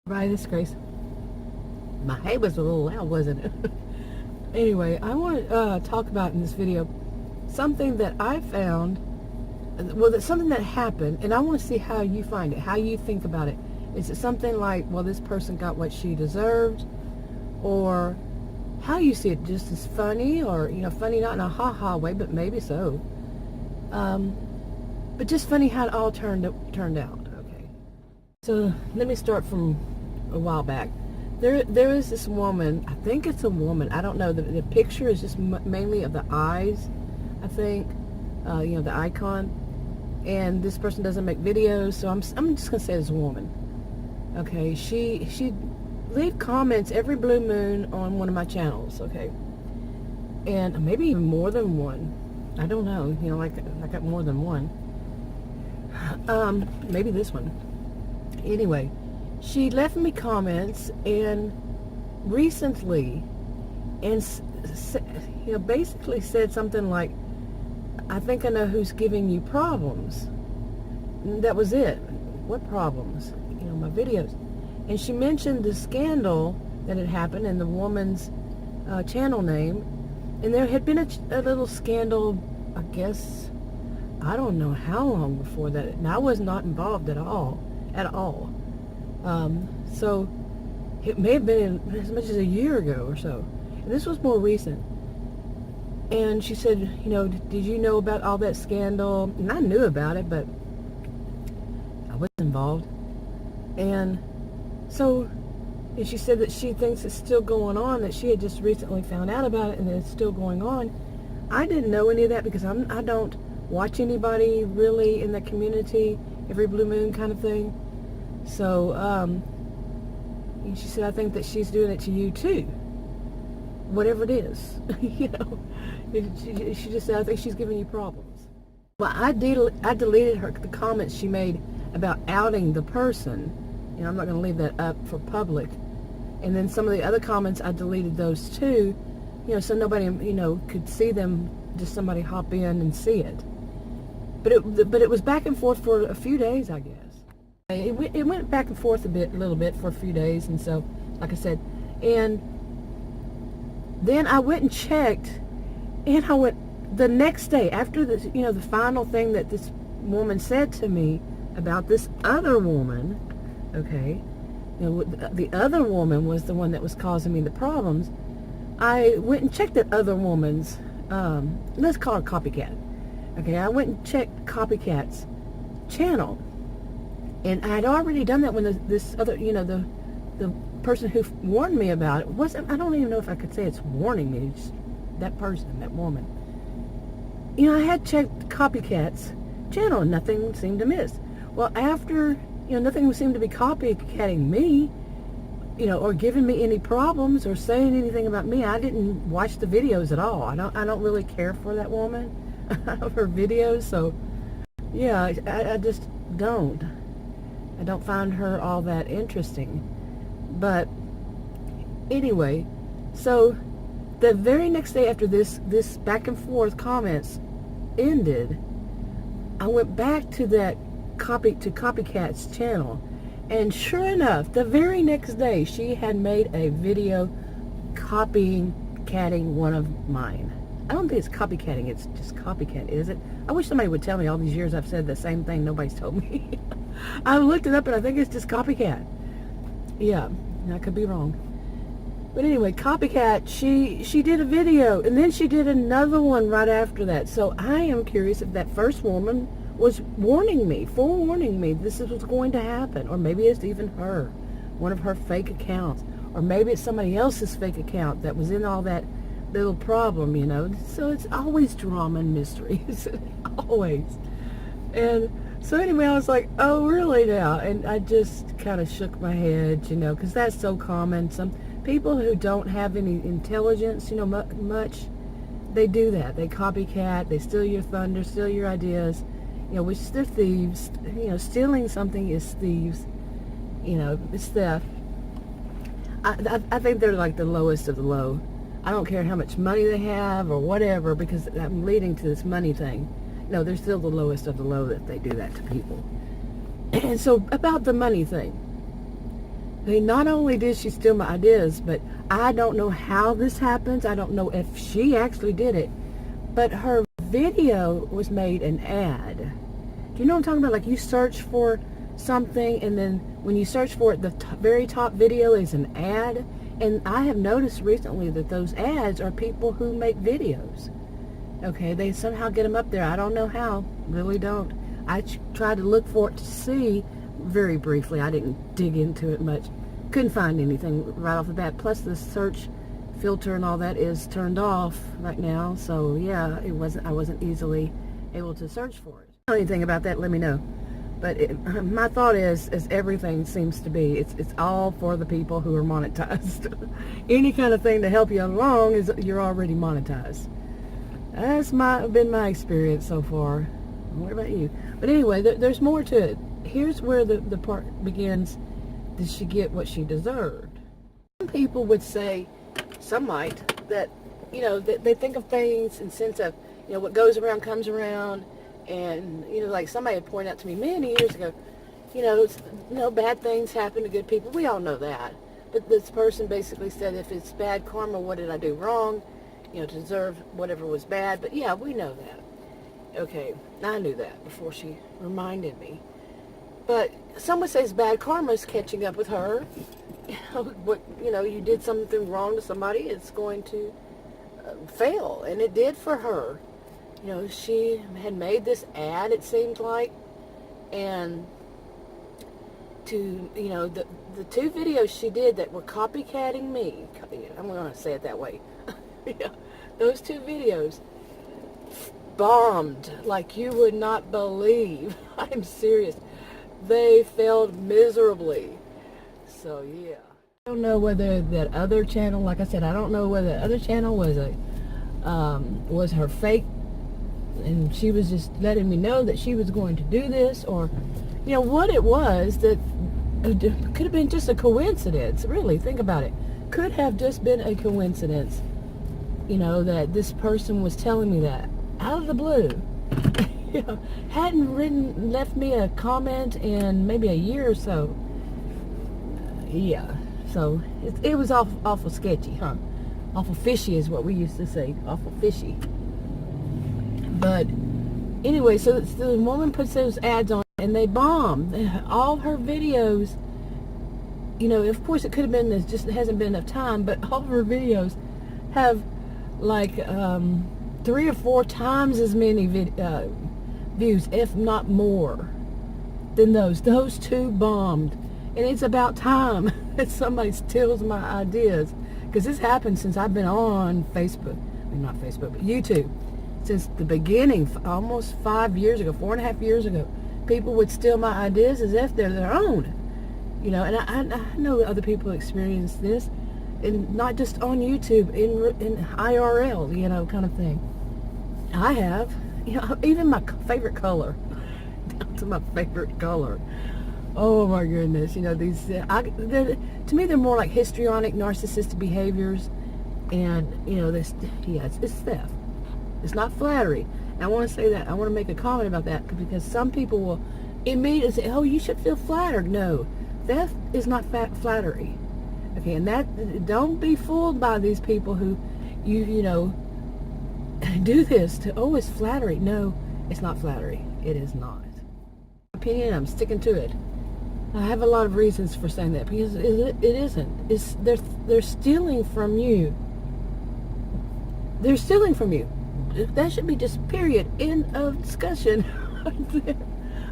Right, this Grace. My hay was a little loud, wasn't it? Anyway, I want to talk about in this video something that I found, well, that's something that happened, and I want to see how you find it, how you think about it. Is it something like, well, this person got what she deserved, or how you see it, just as funny, or, you know, funny not in a ha-ha way, but maybe so. But just funny how it all turned out. Okay. So let me start from a while back. There is this woman, I think it's a woman, I don't know, the picture is just mainly of the eyes, I think, you know, the icon, and this person doesn't make videos, so I'm just going to say it's a woman. Okay, she leave comments every blue moon on one of my channels, okay, and maybe even more than one, I don't know, you know, like I got more than one, maybe this one. Anyway, she left me comments, and recently, and you know, basically said something like, I think I know who's giving you problems. And that was it. What problems? You know, my videos. And she mentioned the scandal that had happened in the woman's channel name, and there had been a little scandal, I guess, I don't know how long before that, and I was not involved at all. So it may have been as much as a year ago or so. And this was more recent. And she said, you know, did you know about all that scandal? And I knew about it, but I wasn't involved. And so, and she said that she thinks it's still going on, that she had just recently found out about it and that it's still going on. I didn't know any of that because I don't watch anybody really in that community, every blue moon kind of thing. So, and she said, I think that she's doing it to you too. Whatever it is, you know. She just said, I think she's giving you problems. Well, I deleted the comments she made about outing the person. You know, I'm not going to leave that up for public. And then some of the other comments, I deleted those too, you know, so nobody, you know, could see them, just somebody hop in and see it. But it was back and forth for a few days, I guess. It went back and forth a little bit for a few days, and so, like I said, and then I went and checked, and I went the next day after the, you know, the final thing that this woman said to me about this other woman. Okay, you know, the other woman was the one that was causing me the problems. I went and checked that other woman's, let's call her Copycat. Okay, I went and checked Copycat's channel. And I had already done that when this other, you know, the person who warned me about it wasn't, I don't even know if I could say it's warning me, it's that person, that woman. You know, I had checked Copycat's channel and nothing seemed to miss. Well, after, you know, nothing seemed to be copycatting me, you know, or giving me any problems or saying anything about me. I didn't watch the videos at all. I don't really care for that woman, her videos, so yeah, I just don't. I don't find her all that interesting. But anyway, so the very next day after this back and forth comments ended, I went back to that Copycat's channel, and sure enough, the very next day she had made a video copycatting one of mine. I don't think it's copycatting, it's just copycat, is it? I wish somebody would tell me. All these years I've said the same thing, nobody's told me. I looked it up and I think it's just copycat. Yeah, I could be wrong. But anyway, Copycat, she did a video, and then she did another one right after that. So I am curious if that first woman was warning me, forewarning me this is what's going to happen. Or maybe it's even her, one of her fake accounts. Or maybe it's somebody else's fake account that was in all that little problem, you know. So it's always drama and mysteries. Always. And so anyway, I was like, oh, really now? And I just kind of shook my head, you know, because that's so common. Some people who don't have any intelligence, you know, much, they do that. They copycat, they steal your thunder, steal your ideas, you know, which they're thieves. You know, stealing something is thieves. You know, it's theft. I think they're like the lowest of the low. I don't care how much money they have or whatever, because I'm leading to this money thing. No, they're still the lowest of the low that they do that to people. And so about the money thing. not only did she steal my ideas, but I don't know how this happens. I don't know if she actually did it, but her video was made an ad. Do you know what I'm talking about? Like, you search for something, and then when you search for it, the very top video is an ad. And I have noticed recently that those ads are people who make videos. Okay, they somehow get them up there. I don't know how. Really don't. I tried to look for it to see very briefly. I didn't dig into it much. Couldn't find anything right off the bat. Plus, the search filter and all that is turned off right now. So yeah, I wasn't easily able to search for it. If you know anything about that, let me know. But my thought is, as everything seems to be, it's all for the people who are monetized. Any kind of thing to help you along is you're already monetized. That's been my experience so far. What about you? But anyway, there's more to it. Here's where the part begins. Did she get what she deserved? Some people would say, some might, that, you know, that they think of things in sense of, you know, what goes around comes around. And, you know, like somebody had pointed out to me many years ago, you know, bad things happen to good people. We all know that. But this person basically said, if it's bad karma, what did I do wrong? You know, to deserve whatever was bad. But yeah, we know that. Okay, I knew that before she reminded me. But someone says bad karma is catching up with her. You did something wrong to somebody, it's going to fail. And it did for her. You know, she had made this ad, it seemed like, and to, you know, the two videos she did that were copycatting me, I'm going to say it that way, yeah, those two videos bombed like you would not believe. I'm serious. They failed miserably. So, yeah. I don't know whether that other channel, like I said, I don't know whether the other channel was her fake, and she was just letting me know that she was going to do this, or, you know, what it was. That could have been just a coincidence. Really, think about it. Could have just been a coincidence, you know, that this person was telling me that out of the blue. You know, hadn't left me a comment in maybe a year or so. Yeah, so it was awful sketchy, huh? Awful fishy is what we used to say. Awful fishy. But anyway, so the woman puts those ads on, and they bomb. All her videos, you know, of course it could have been this, just hasn't been enough time, but all of her videos have like 3 or 4 times as many views, if not more, than those. Those two bombed. And it's about time that somebody steals my ideas, because this happened since I've been on Facebook. I mean, not Facebook, but YouTube. Since the beginning, almost 5 years ago, 4.5 years ago, people would steal my ideas as if they're their own. You know, and I know other people experience this, and not just on YouTube, in IRL, you know, kind of thing. I have, you know, even my favorite color, down to my favorite color. Oh my goodness, you know, these, to me they're more like histrionic, narcissistic behaviors, and, you know, it's theft. It's not flattery. And I want to say that. I want to make a comment about that, because some people will immediately say, oh, you should feel flattered. No, theft is not flattery. Okay, and don't be fooled by these people who, you know, do this to, oh, it's flattery. No, it's not flattery. It is not. Opinion, I'm sticking to it. I have a lot of reasons for saying that, because it isn't. They're stealing from you. They're stealing from you. That should be just period. End of discussion.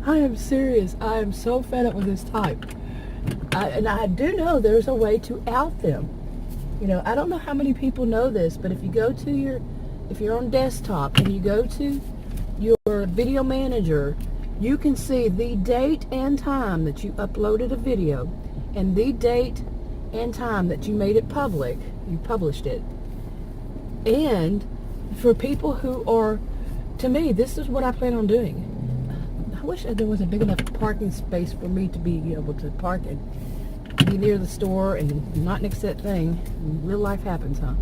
I am serious. I am so fed up with this type. And I do know there's a way to out them. You know, I don't know how many people know this, but if you go to if you're on desktop and you go to your video manager, you can see the date and time that you uploaded a video, and the date and time that you made it public, you published it. And for people who are, to me, this is what I plan on doing. I wish there was a big enough parking space for me to be able to park and be near the store and not next to that thing. Real life happens, huh?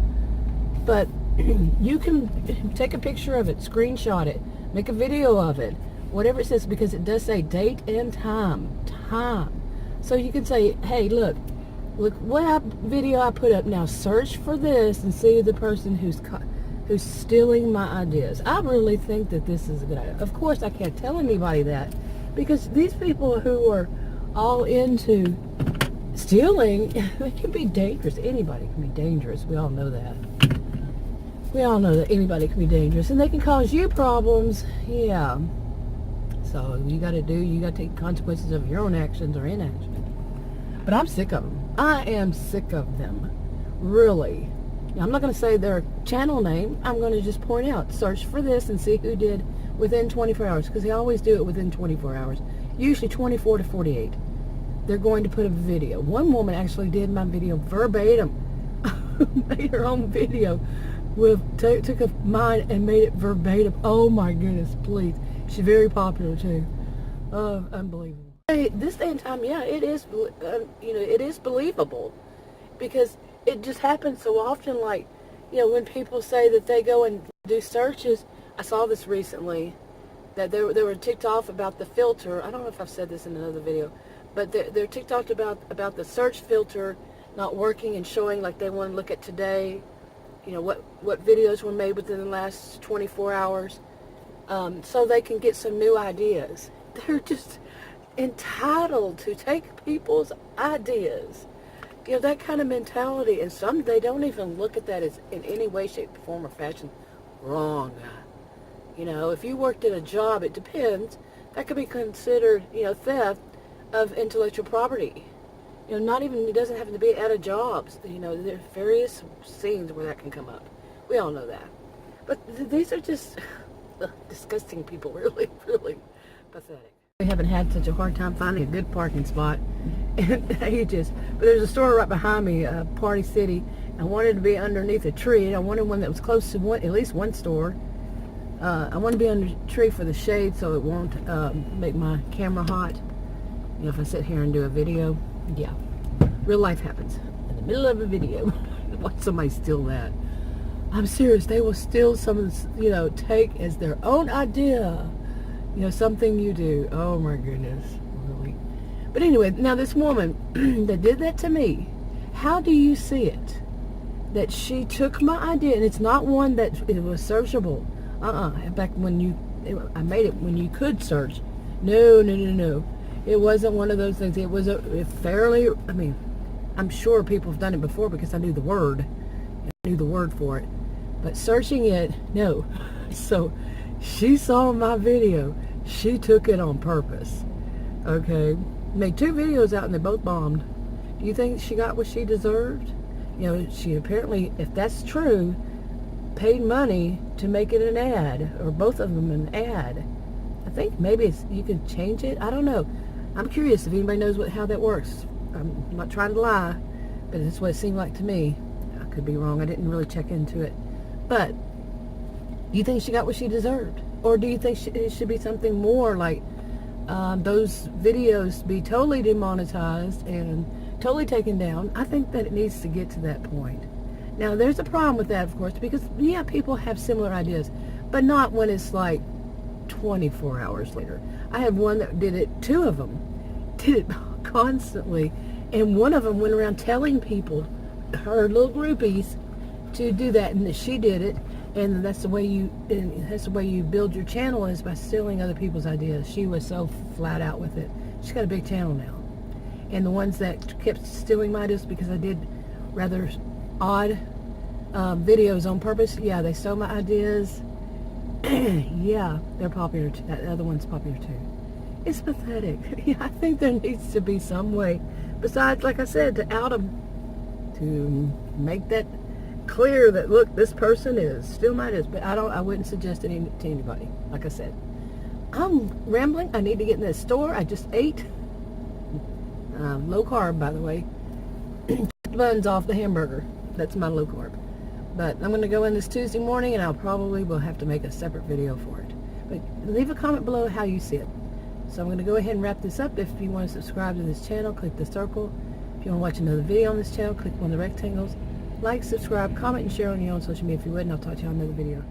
But you can take a picture of it, screenshot it, make a video of it, whatever it says, because it does say date and time. So you can say, hey, look, Look what video I put up now. Search for this and see the person who's stealing my ideas. I really think that this is a good idea. Of course, I can't tell anybody that, because these people who are all into stealing, they can be dangerous. Anybody can be dangerous. We all know that. We all know that anybody can be dangerous, and they can cause you problems. Yeah. So you got to take consequences of your own actions or inaction. But I'm sick of them. I am sick of them. Really. Now, I'm not going to say their channel name. I'm going to just point out, search for this and see who did within 24 hours, because they always do it within 24 hours. Usually 24 to 48. They're going to put a video. One woman actually did my video verbatim. Made her own video. Took a mine and made it verbatim. Oh my goodness, please. She's very popular too. Unbelievable. Hey, this day and time, yeah, it is, it is believable, because it just happens so often. Like, when people say that they go and do searches, I saw this recently, that they were ticked off about the filter. I don't know if I've said this in another video, but they're ticked off about the search filter not working and showing, like, they want to look at today, what videos were made within the last 24 hours, so they can get some new ideas. They're just entitled to take people's ideas. That kind of mentality, and some, they don't even look at that as in any way, shape, form, or fashion wrong. If you worked at a job, it depends, that could be considered, theft of intellectual property. Not even, it doesn't have to be at a job. There are various scenes where that can come up. We all know that. But these are just disgusting people, really, really pathetic. We haven't had such a hard time finding a good parking spot in ages. But there's a store right behind me, Party City. I wanted to be underneath a tree. I wanted one that was close to at least one store. I want to be under a tree for the shade, so it won't make my camera hot. If I sit here and do a video, yeah, real life happens in the middle of a video. Watch somebody steal that. I'm serious. They will steal some of this, take as their own idea. Something you do. Oh my goodness, really. But anyway, now this woman that did that to me, how do you see it? That she took my idea, and it's not one that it was searchable. Back when I made it when you could search. No. It wasn't one of those things. It was a fairly, I'm sure people have done it before, because I knew the word. I knew the word for it. But searching it, no. So she saw my video. She took it on purpose. Okay. Made 2 videos out and they both bombed. Do you think she got what she deserved? She apparently, if that's true, paid money to make it an ad, or both of them an ad. I think maybe you could change it. I don't know. I'm curious if anybody knows how that works. I'm not trying to lie, but it's what it seemed like to me. I could be wrong. I didn't really check into it. But do you think she got what she deserved? Or do you think it should be something more like those videos be totally demonetized and totally taken down? I think that it needs to get to that point. Now, there's a problem with that, of course, because, yeah, people have similar ideas, but not when it's like 24 hours later. I had one that did it, 2 of them did it constantly, and one of them went around telling people, her little groupies, to do that, and that she did it, and that's the way you build your channel, is by stealing other people's ideas. She was so flat out with it. She's got a big channel now. And the ones that kept stealing my ideas because I did rather odd videos on purpose, yeah, they stole my ideas. Yeah, they're popular too. That other one's popular too. It's pathetic. Yeah, I think there needs to be some way, besides, like I said, to out them, to make that clear that, look, this person is stealing my ideas. But I wouldn't suggest it to anybody. Like I said, I'm rambling. I need to get in the store. I just ate. Low carb, by the way. Buns off the hamburger. That's my low carb. But I'm going to go in this Tuesday morning, and I'll probably will have to make a separate video for it. But leave a comment below how you see it. So I'm going to go ahead and wrap this up. If you want to subscribe to this channel, click the circle. If you want to watch another video on this channel, click one of the rectangles. Like, subscribe, comment, and share on your own social media if you would, and I'll talk to you on another video.